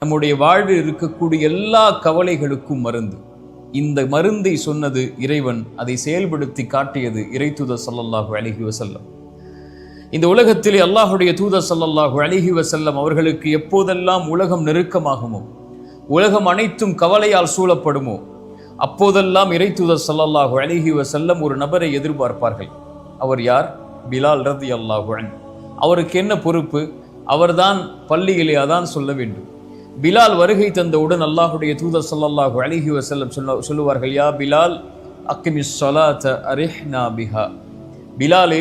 நம்முடைய வாழ்வில் இருக்கக்கூடிய எல்லா கவலைகளுக்கும் மருந்து. இந்த மருந்தை சொன்னது இறைவன், அதை செயல்படுத்தி காட்டியது இறைத்தூதர் ஸல்லல்லாஹு அலைஹி வஸல்லம். இந்த உலகத்திலே அல்லாஹுடைய தூதர் ஸல்லல்லாஹு அலைஹி வஸல்லம் அவர்களுக்கு எப்போதெல்லாம் உலகம் நெருக்கமாகுமோ, உலகம் அனைத்தும் கவலையால் சூழப்படுமோ, அப்போதெல்லாம் இறைத்தூதர் ஸல்லல்லாஹு அலைஹி வஸல்லம் ஒரு நபரை எதிர்பார்ப்பார்கள். அவர் யார்? பிலால் ரலியல்லாஹு அன்ஹு. அவருக்கு என்ன பொறுப்பு? அவர்தான் பள்ளியிலே அதான் சொல்ல வேண்டும். பிலால் வருகை தந்தவுடன் அல்லாஹுடைய தூதர் ஸல்லல்லாஹு அலைஹி வஸல்லம் சொல்லுவார்கள், யா பிலால் அக்கிமிஸ் ஸலாத அரிஹ்னா பிஹா. பிலாலே,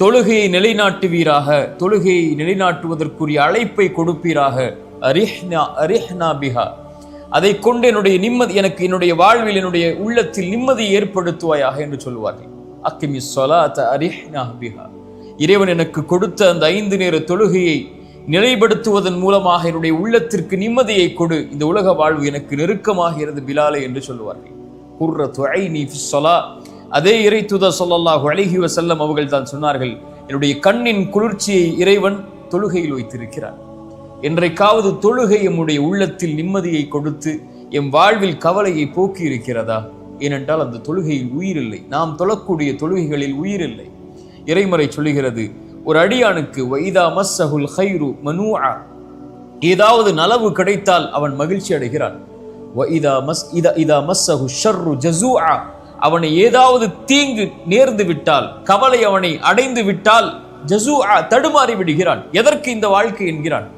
தொழுகையை நிலைநாட்டுவீராக, தொழுகையை நிலைநாட்டுவதற்குரிய அழைப்பை கொடுப்பீராக. அரிஹ்னா பிஹா, அதை கொண்டு என்னுடைய நிம்மதி, எனக்கு என்னுடைய வாழ்வில் என்னுடைய உள்ளத்தில் நிம்மதியை ஏற்படுத்துவாயாக என்று சொல்லுவார்கள். அக்கிமிஸ் ஸலாத அரிஹ்னா பிஹா, இறைவன் எனக்கு கொடுத்த அந்த 5 நேர தொழுகையை நிலைப்படுத்துவதன் மூலமாக என்னுடைய உள்ளத்திற்கு நிம்மதியை கொடு, இந்த உலக வாழ்வு எனக்கு நெருக்கமாகிறது பிலாலே என்று சொல்லுவார்கள். குர்ரத்து ஐனி ஃபிஸ் ஸலா. அதே இறைத்தூதர் ஸல்லல்லாஹு அலைஹி வஸல்லம் அவர்கள் தான் சொன்னார்கள், என்னுடைய கண்ணின் குளிர்ச்சியை இறைவன் தொழுகையில் வைத்திருக்கிறார். என்றைக்காவது தொழுகை நம்முடைய உள்ளத்தில் நிம்மதியை கொடுத்து எம் வாழ்வில் கவலையை போக்கி இருக்கிறதா? ஏனென்றால் அந்த தொழுகையில் உயிர் இல்லை. நாம் தொழக்கூடிய தொழுகைகளில் உயிர் இல்லை. இறைமறை சொல்லுகிறது, ஒரு அடியானுக்கு வைதா மஸ்ஸஹுல் கைரு மனூஆ, ஏதாவது நலவு கிடைத்தால் அவன் மகிழ்ச்சி அடைகிறான். இதா மஸ்ஸஹு ஷர்ரு ஜஸூஆ, அவனை ஏதாவது தீங்கு நேர்ந்து விட்டால், கவலை அவனை அடைந்து விட்டால், ஜஸூஆ தடுமாறி விடுகிறான். எதற்கு இந்த வாழ்க்கை என்கிறான்.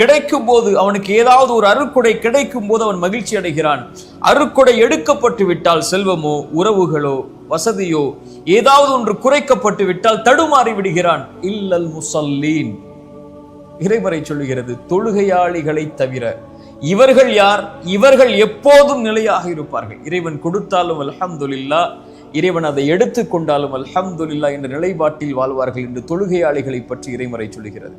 கிடைக்கும் போது அவனுக்கு ஏதாவது ஒரு அருட்கொடை கிடைக்கும் போது அவன் மகிழ்ச்சி அடைகிறான். அருட்கொடை எடுக்கப்பட்டு விட்டால், செல்வமோ உறவுகளோ வசதியோ ஏதாவது ஒன்று குறைக்கப்பட்டு விட்டால் தடுமாறி விடுகிறான். இல்லல் முஸல்லீன், இறைமறை சொல்லுகிறது, தொழுகையாளிகளை தவிர. இவர்கள் யார்? இவர்கள் எப்போதும் நிலையாக இருப்பார்கள். இறைவன் கொடுத்தாலும் அல்ஹம்துலில்லாஹ், இறைவன் அதை எடுத்துக் கொண்டாலும் அல்ஹம்துலில்லாஹ் என்ற நிலைப்பாட்டில் வாழ்வார்கள் என்று தொழுகையாளிகளை பற்றி இறைமறை சொல்லுகிறது.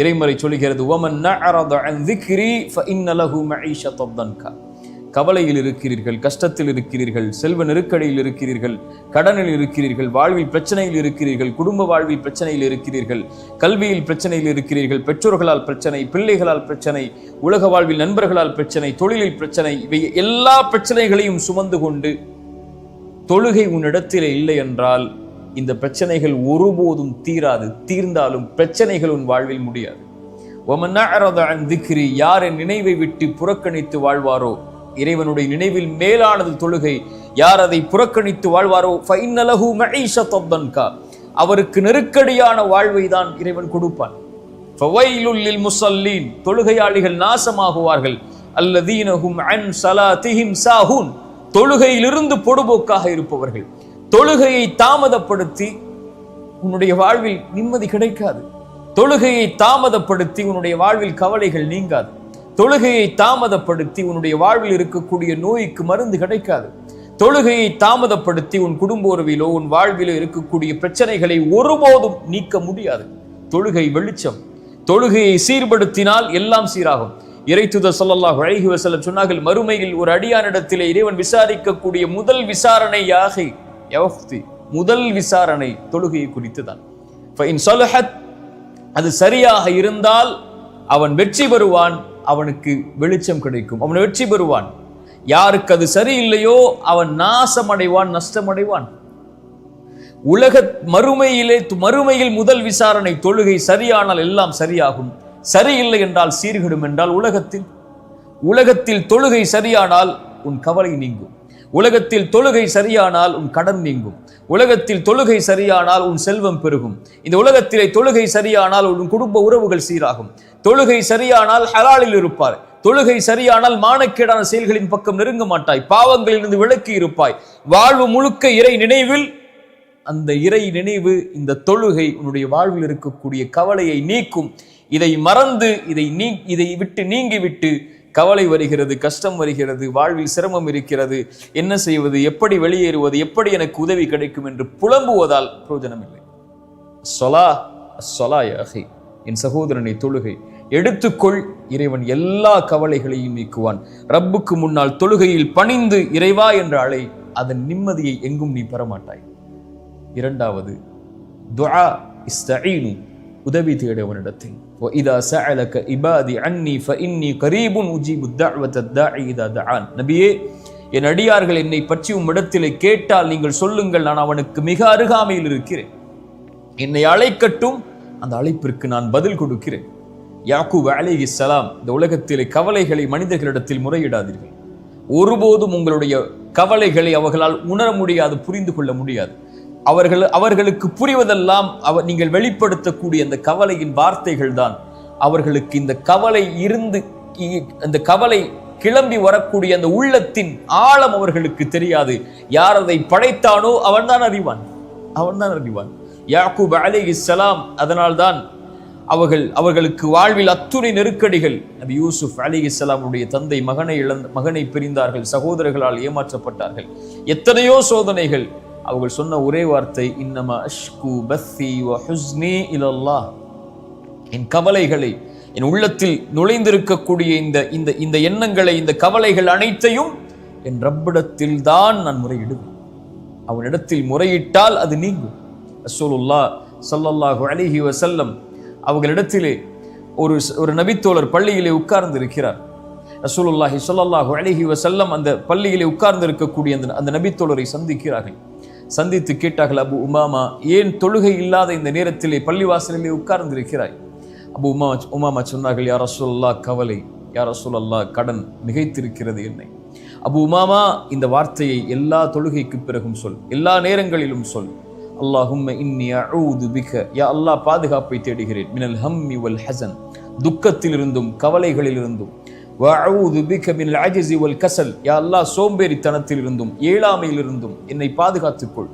இறைமறை சொல்லுகிறது, வமன் நஅரத அன் ذிக்ரி ஃபஇன்ன லஹு மஈஷத்தன் தன்கா. கவலையில் இருக்கிறீர்கள், கஷ்டத்தில் இருக்கிறீர்கள், செல்வ நெருக்கடியில் இருக்கிறீர்கள், கடனில் இருக்கிறீர்கள், வாழ்வில் பிரச்சனையில் இருக்கிறீர்கள், குடும்ப வாழ்வில் பிரச்சனையில் இருக்கிறீர்கள், கல்வியில் பிரச்சனையில் இருக்கிறீர்கள், பெற்றோர்களால் பிரச்சனை, பிள்ளைகளால் பிரச்சனை, உலக வாழ்வில் நண்பர்களால் பிரச்சனை, தொழிலில் பிரச்சனை, இவை எல்லா பிரச்சனைகளையும் சுமந்து கொண்டு தொழுகை உன்னிடத்திலே இல்லை என்றால் இந்த பிரச்சனைகள் ஒருபோதும் தீராது. தீர்ந்தாலும் பிரச்சனைகள் உன் வாழ்வில் முடியாது. வமன் நஅரத அன் ذிக்ரி, யார் என் நினைவை விட்டு புறக்கணித்து வாழ்வாரோ, இறைவனுடைய நினைவில் மேலானது தொழுகை, யார் அதை புறக்கணித்து வாழ்வாரோ ஃபஇன்ன லஹு மஈஷத்தன் தன்கா, அவருக்கு நெருக்கடியான வாழ்வை தான் இறைவன் கொடுப்பான். ஃபவைலுல் லில் முஸல்லீன், தொழுகையாளிகள் நாசமாகுவார்கள். அல்லதீன ஹும் அன் ஸலாத்திஹிம் சாஹூன், தொழுகையிலிருந்து பொடுபோக்காக இருப்பவர்கள். தொழுகையை தாமதப்படுத்தி உன்னுடைய வாழ்வில் நிம்மதி கிடைக்காது. தொழுகையை தாமதப்படுத்தி உன்னுடைய வாழ்வில் கவலைகள் நீங்காது. தொழுகையை தாமதப்படுத்தி உன்னுடைய வாழ்வில் இருக்கக்கூடிய நோய்க்கு மருந்து கிடைக்காது. தொழுகையை தாமதப்படுத்தி உன் குடும்ப உறவிலோ உன் வாழ்விலோ இருக்கக்கூடிய பிரச்சனைகளை ஒருபோதும் நீக்க முடியாது. தொழுகை வெளிச்சம். தொழுகையை சீர்படுத்தினால் எல்லாம் சீராகும். இறைத்தூதர் ஸல்லல்லாஹு அலைஹி வஸல்லம் சொன்னார்கள், மறுமையில் ஒரு அடியானிடத்திலே இறைவன் விசாரிக்கக்கூடிய முதல் விசாரணை யாகி யஃப்தி, முதல் விசாரணை தொழுகையை குறித்துதான். ஃபஇன் ஸலஹத், அது சரியாக இருந்தால் அவன் வெற்றி பெறுவான், அவனுக்கு வெளிச்சம் கிடைக்கும், அவன் வெற்றி பெறுவான். யாருக்கு அது சரியில்லையோ அவன் நாசமடைவான், நஷ்டமடைவான். உலக மறுமையில் முதல் விசாரணை தொழுகை சரியானால் எல்லாம் சரியாகும், சரியில்லை என்றால் சீர்கெடும். என்றால் உலகத்தில் தொழுகை சரியானால் உன் கவலை நீங்கும், உலகத்தில் தொழுகை சரியானால் உன் கடன் நீங்கும், உலகத்தில் தொழுகை சரியானால் உன் செல்வம் பெருகும், இந்த உலகத்திலே தொழுகை சரியானால் உன் குடும்ப உறவுகள் சீராகும், தொழுகை சரியானால் ஹலாலில் இருப்பார், தொழுகை சரியானால் மானக்கேடான செயல்களின் பக்கம் நெருங்க மாட்டாய், பாவங்களிலிருந்து விலக்கி இருப்பாய், வாழ்வு முழுக்க இறை நினைவில். அந்த இறை நினைவு, இந்த தொழுகை உன்னுடைய வாழ்வில் இருக்கக்கூடிய கவலையை நீக்கும். இதை மறந்து இதை விட்டு நீங்கிவிட்டு கவலை வருகிறது, கஷ்டம் வருகிறது, வாழ்வில் சிரமம் இருக்கிறது, என்ன செய்வது, எப்படி வெளியேறுவது, எப்படி எனக்கு உதவி கிடைக்கும் என்று புலம்புவதால் பிரயோஜனம் இல்லை. ஸலா யா அஹி, என் சகோதரனை, தொழுகை எடுத்துக்கொள், இறைவன் எல்லா கவலைகளையும் நீக்குவான். ரப்புக்கு முன்னால் தொழுகையில் பணிந்து இறைவா என்ற அழை, அதன் நிம்மதியை எங்கும் நீ பெறமாட்டாய். இரண்டாவது, துஆ இஸ்தஈனு உதவி தேடு அவனிடத்தில். وَإِذَا سَأَلَكَ عِبَادِي عَنِّي فَإِنِّي قَرِيبٌ أُجِيبُ الدَّعْوَةَ الدَّاعِ إِذَا دَعَانِ. நபியே, என் அடியார்கள் என்னை பற்றி உம்மிடத்திலே கேட்டால் நீங்கள் சொல்லுங்கள், நான் அவனுக்கு மிக அருகாமையில் இருக்கிறேன். என்னை அழைக்கட்டும், அந்த அழைப்பிற்கு நான் பதில் கொடுக்கிறேன். யாக்கூப் அலைஹிஸ்ஸலாம், இந்த உலகத்திலே கவலைகளை மனிதர்களிடத்தில் முறையிடாதீர்கள். ஒருபோதும் உங்களுடைய கவலைகளை அவர்களால் உணர முடியாது, புரிந்து கொள்ள முடியாது. அவர்களுக்கு புரிவதெல்லாம் நீங்கள் வெளிப்படுத்தக்கூடிய அந்த கவலையின் வார்த்தைகள் தான். அவர்களுக்கு இந்த கவலை இருந்து, அந்த கவலை கிளம்பி வரக்கூடிய அந்த உள்ளத்தின் ஆழம் அவர்களுக்கு தெரியாது. யார் அதை படைத்தானோ அவன்தான் அறிவான். யாக்கூப் அலைஹிஸ்ஸலாம், அதனால்தான் அவர்களுக்கு வாழ்வில் அத்துணை நெருக்கடிகள். நபி யூசுப் அலைஹிஸ்ஸலாமுடைய தந்தை மகனை பிரிந்தார்கள், சகோதரர்களால் ஏமாற்றப்பட்டார்கள், எத்தனையோ சோதனைகள். அவர்கள் சொன்ன ஒரே வார்த்தை, இன்னமா அஷ்கு பஸ்ஸி வ ஹுஸ்னி இலல்லாஹ். என் கவலைகளை, என் உள்ளத்தில் நுழைந்திருக்கக்கூடிய இந்த எண்ணங்களை, இந்த கவலைகள் அனைத்தையும் என் ரப்பிடத்தில் தான் நான் முறையிடுவேன். அவனிடத்தில் முறையிட்டால் அது நீங்கும். ரசூலுல்லாஹ் ஸல்லல்லாஹு அலைஹி வஸல்லம் அவர்களிடத்திலே ஒரு நபித்தோழர் பள்ளியிலே உட்கார்ந்து இருக்கிறார். ரசூலுல்லாஹி ஸல்லல்லாஹு அலைஹி வஸல்லம் அந்த பள்ளியிலே உட்கார்ந்து இருக்கக்கூடிய அந்த நபித்தோழரை சந்திக்கிறார்கள். சந்தித்து கேட்டார்கள், அபு உமாமா, ஏன் தொழுகை இல்லாத இந்த நேரத்திலே பள்ளிவாசலிலே உட்கார்ந்து இருக்கிறாய்? அபு உமாமா சொன்னார்கள், யா ரசூலுல்லாஹ், கவலை, யா ரசூலுல்லாஹ், கடன் மிகைத்திருக்கிறது என்னை. அபு உமாமா, இந்த வார்த்தையை எல்லா தொழுகைக்கு பிறகும் சொல், எல்லா நேரங்களிலும் சொல். அல்லாஹும்ம இன்னி அஊது பிக, யா அல்லாஹ், பாதுகாப்பை தேடுகிறேன், மினல் ஹம்மி வல் ஹஸன், துக்கத்திலிருந்தும் கவலைகளிலிருந்தும். வஅஊது பிக மினல் அஜ்ஸி வல் கஸல், யா அல்லாஹ், சோம்பேறித்தனத்திலிருந்தும் ஏழாமையிலிருந்தும் என்னை பாதுகாத்துக்கொள்.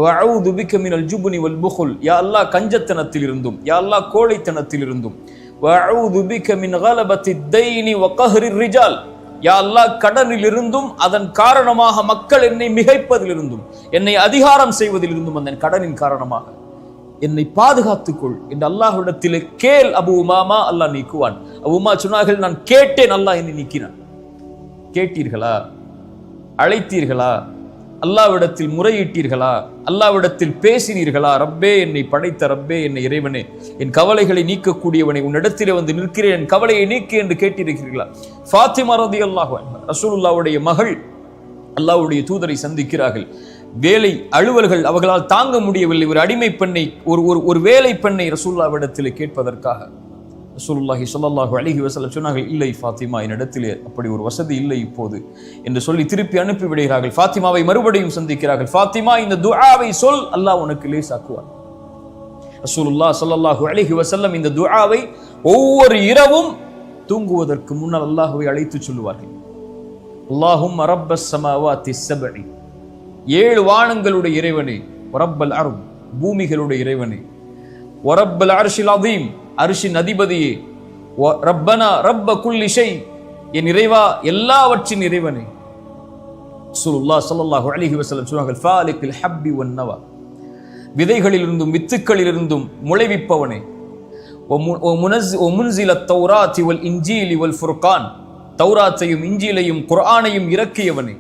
வஅஊது பிக மினல் ஜுப்னி வல் புகுல், யா அல்லாஹ், கஞ்சத்தனத்திலிருந்தும், யா அல்லாஹ், கோழைத்தனத்திலிருந்தும். வஅஊது பிக மின் கலபத்தி தைனி வ கஹ்ரிர் ரிஜால், யா அல்லாஹ், கடனிலிருந்தும் அதன் காரணமாக மக்கள் என்னை மிகைப்பதிலிருந்தும், என்னை அதிகாரம் செய்வதிலிருந்தும், அந்த கடனின் காரணமாக என்னை பாதுகாத்துக்கொள் என்று அல்லாஹ்விடத்திலே கேள் அபு உமாமா, அல்லாஹ் நீக்குவான். அபு உமா சொன்னார்கள், நான் கேட்டேன், அல்லாஹ் என்னை நீக்கினான். கேட்டீர்களா? அழைத்தீர்களா? அல்லாஹ்விடத்தில் முறையிட்டீர்களா? அல்லாஹ்விடத்தில் பேசினீர்களா? ரப்பே, என்னை படைத்த ரப்பே, என்னை இறைவனே, என் கவலைகளை நீக்கக்கூடியவனை, உன்னிடத்திலே வந்து நிற்கிறேன், என் கவலையை நீக்கு என்று கேட்டிருக்கிறீர்களா? ஃபாத்திமா ரலியல்லாஹு அன்ஹா, ரசூலுல்லாஹ்வுடைய மகள், அல்லாஹ்வுடைய தூதரை சந்திக்கிறார்கள். வேலை அலுவல்கள் அவர்களால் தாங்க முடியவில்லை. ஒரு அடிமை பெண்ணை, ஒரு வேலை பெண்ணை ரசூலுல்லாஹ்விடத்திலே கேட்பதற்காக ரசூலுல்லாஹி ஸல்லல்லாஹு அலைஹி வஸல்லம் சொன்னார்கள், இல்லை ஃபாத்திமா, என்னிடத்திலே அப்படி ஒரு வசதி இல்லை இப்போது என்று சொல்லி திருப்பி அனுப்பி விடுகிறார்கள். ஃபாத்திமாவை மறுபடியும் சந்திக்கிறார்கள். ஃபாத்திமா, இந்த துஆவை சொல், அல்லாஹ் உனக்கு லேசாக்குவார். ரசூலுல்லாஹ் ஸல்லல்லாஹு அலைஹி வஸல்லம் இந்த துஆவை ஒவ்வொரு இரவும் தூங்குவதற்கு முன்னால் அல்லாஹ்வை அழைத்து சொல்லுவார்கள். அல்லாஹும்ம ரப்பஸ் ஸமாவாத்தி ஸப்இ, 7 வானங்களுடைய இறைவனே, ரப்பல் அர்த், பூமிகளுடைய இறைவனே, வரப்பல் அர்ஷில் அதீம், அர்ஷின் அதிபதியே, ரப்பனா ரப்ப குல்லி ஷை, என் இறைவா, எல்லாவற்றின் இறைவனே. ரசூலுல்லாஹ் ஸல்லல்லாஹு அலைஹி வஸல்லம் சொன்னார்கள், ஃபாலிகில் ஹப்பி வன் நவா, விதைகளிலிருந்தும் வித்துக்களிலிருந்தும் முளைவிப்பவனே, முனஸில தௌராத்தி வல் இன்ஜீலி வல் ஃபுர்கான், தௌராத்தையும் இன்ஜீலையும் குர்ஆனையும் இறக்கியவனே.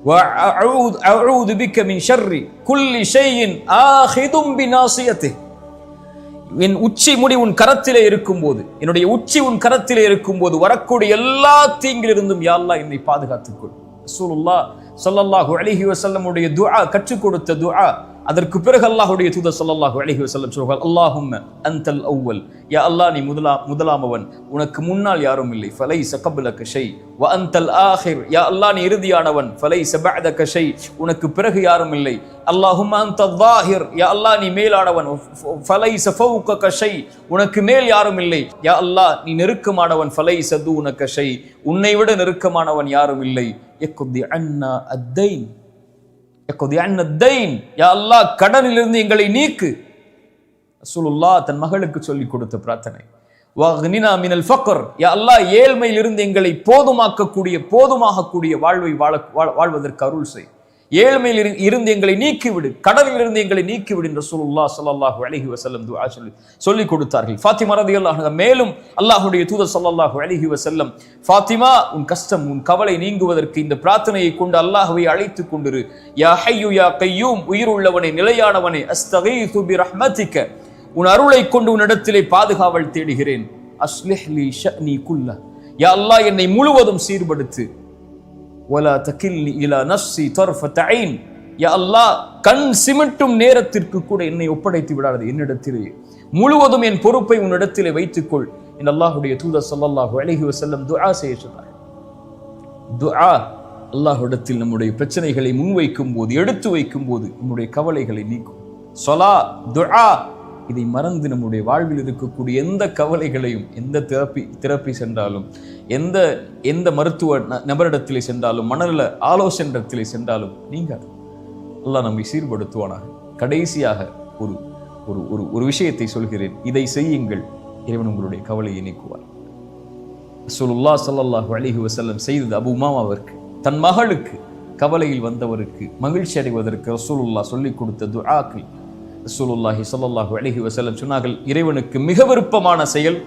வஅஊது பிக மின் ஷர்ரி குல்லி ஷைஇன் ஆஹிதும் பினாசியத்திஹ், என் உச்சி முடி உன் கரத்திலே இருக்கும்போது, என்னுடைய உச்சி உன் கரத்திலே இருக்கும்போது வரக்கூடிய எல்லா தீங்கிலிருந்தும் யா அல்லாஹ் என்னை பாதுகாத்துக்கொள். ரசூலுல்லாஹ் ஸல்லல்லாஹு அலைஹி வஸல்லமுடைய துஆ, கற்றுக் கொடுத்த துஆ. அதற்கு பிறகு அல்லாஹ்வுடைய தூதர் ஸல்லல்லாஹு அலைஹி வஸல்லம் சொல்வார்கள், அல்லாஹும்ம அன்தல் அவ்வல், யா அல்லாஹ், நீ முதலாமவன், உனக்கு முன்னால் யாரும் இல்லை. ஃபலைஸ கப்லக ஷை வ அன்தல் ஆஹிர், யா அல்லாஹ், நீ இறுதியானவன். ஃபலைஸ பஅதக ஷை, உனக்கு பிறகு யாரும் இல்லை. அல்லாஹும்ம அன்தல் ஸாஹிர், யா அல்லாஹ், நீ மேலானவன். ஃபலைஸ ஃபௌகக ஷை, உனக்கு மேல் யாரும் இல்லை. யா அல்லாஹ், நீ நெருக்கமானவன். ஃபலைஸ தூனக ஷை, உன்னை விட நெருக்கமானவன் யாரும் இல்லை. யக்தி அன்னா அத்தைன், யா அல்லாஹ், கடனிலிருந்து எங்களை நீக்கு. ரசூலுல்லாஹ் தன் மகளுக்கு சொல்லிக் கொடுத்த பிரார்த்தனை. வக்னினா மினல் ஃபக்ர், யா அல்லாஹ், ஏழ்மையிலிருந்து எங்களை போதுமாகக்கூடிய வாழ்வை வாழ்வதற்கு அருள் செய். ஏழ்மையில் இருந்து எங்களை நீக்கிவிடு, கடனிலிருந்து எங்களை நீக்கிவிடு என்று ரசூலுல்லாஹ் ஸல்லல்லாஹு அலைஹி வஸல்லம் துஆ சொல்லிக் கொடுத்தார்கள். ஃபாத்திமா ரலியல்லாஹு அன்ஹா மேலும் அல்லாஹ்வுடைய தூதர் ஸல்லல்லாஹு அலைஹி வஸல்லம், ஃபாத்திமா, உன் கஷ்டம், உன் கவலை நீங்குவதற்கு இந்த பிரார்த்தனையை கொண்டு அல்லாஹ்வை அழைத்துக் கொண்டிரு. யா ஹய்யு யா கய்யூம், உயிருள்ளவனே, நிலையானவனே, அஸ்தகீது பிரஹ்மதிக, உன் அருளை கொண்டு உன்னிடத்திலே பாதுகாவல் தேடுகிறேன். அஸ்லிஹ் லி ஷஅனி குல்ல, யா அல்லாஹ் என்னை முழுவதும் சீர்படுத்து. வலா தகில்னி இலா நஃப்ஸி தர்ஃபத ஐன், யா அல்லாஹ் கண் சிமிட்டும் நேரத்திற்கு கூட என்னை ஒப்படைத்து விடாது, என்னிடத்திலே முழுவதும் என் பொறுப்பை உன்னிடத்திலே வைத்துக்கொள் என்று அல்லாஹ்வுடைய தூதர் ஸல்லல்லாஹு அலைஹி வஸல்லம் துஆ செய்ய சொன்னார். துஆ அல்லாஹ்விடத்தில் நம்முடைய பிரச்சனைகளை முன்வைக்கும் போது, எடுத்து வைக்கும் போது நம்முடைய கவலைகளை நீக்கும். ஸலா, துஆ, இதை மறந்து நம்முடைய வாழ்வில் இருக்கக்கூடிய எந்த கவலைகளையும், எந்த தெரப்பி சென்றாலும், எந்த மருத்துவ நபரிடத்திலே சென்றாலும், மனநல ஆலோசனிடத்திலே சென்றாலும் நீங்காது. அல்லாஹ் நம்மை சீர்படுத்துவானாக. கடைசியாக ஒரு விஷயத்தை சொல்கிறேன், இதை செய்யுங்கள், இறைவன் உங்களுடைய கவலையை நீக்குவார். ரசூலுல்லாஹ் ஸல்லல்லாஹு அலைஹி வஸல்லம் செய்தது அபூ உமாமாவிற்கு, தன் மகளுக்கு கவலையில் வந்தவருக்கு மகிழ்ச்சி அடைவதற்கு ரசூலுல்லாஹ் சொல்லிக் கொடுத்த துஆக்கள். ரசூலுல்லாஹி ஸல்லல்லாஹு அலைஹி வஸல்லம் சொன்னார்கள், இறைவனுக்கு மிக விருப்பமான செயல்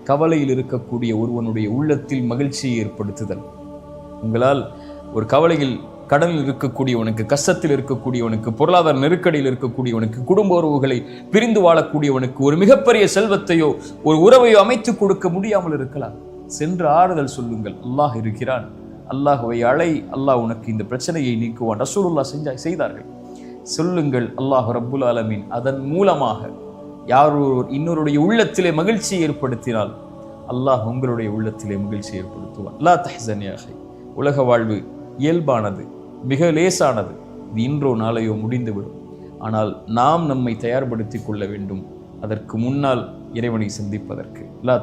கவலையில் இருக்கக்கூடிய ஒருவனுடைய உள்ளத்தில் மகிழ்ச்சியை ஏற்படுத்துதல். உங்களால் ஒரு கவலையில், கடனில் இருக்கக்கூடியவனுக்கு, கஷ்டத்தில் இருக்கக்கூடியவனுக்கு, பொருளாதார நெருக்கடியில் இருக்கக்கூடியவனுக்கு, குடும்ப உறவுகளை பிரிந்து வாழக்கூடியவனுக்கு ஒரு மிகப்பெரிய செல்வத்தையோ ஒரு உறவையோ அமைத்து கொடுக்க முடியாமல் இருக்கலாம். சென்று ஆறுதல் சொல்லுங்கள், அல்லாஹ் இருக்கிறான், அல்லாஹ்வை அழை, அல்லாஹ் உனக்கு இந்த பிரச்சனையை நீக்குவான். ரசூலுல்லாஹ் செய்தார்கள். சொல்லுங்கள், அல்லாஹ் ரப்புல் ஆலமீன் அதன் மூலமாக யார் இன்னொருடைய உள்ளத்திலே மகிழ்ச்சியை ஏற்படுத்தினால் அல்லாஹ் உங்களுடைய உள்ளத்திலே மகிழ்ச்சி ஏற்படுத்துவான். லா தஹ்சன் யா அஹி, உலக வாழ்வு இயல்பானது, மிக லேசானது. இது இன்றோ நாளையோ முடிந்துவிடும். ஆனால் நாம் நம்மை தயார்படுத்திக் கொள்ள வேண்டும் அதற்கு முன்னால் இறைவனை சந்திப்பதற்கு. லா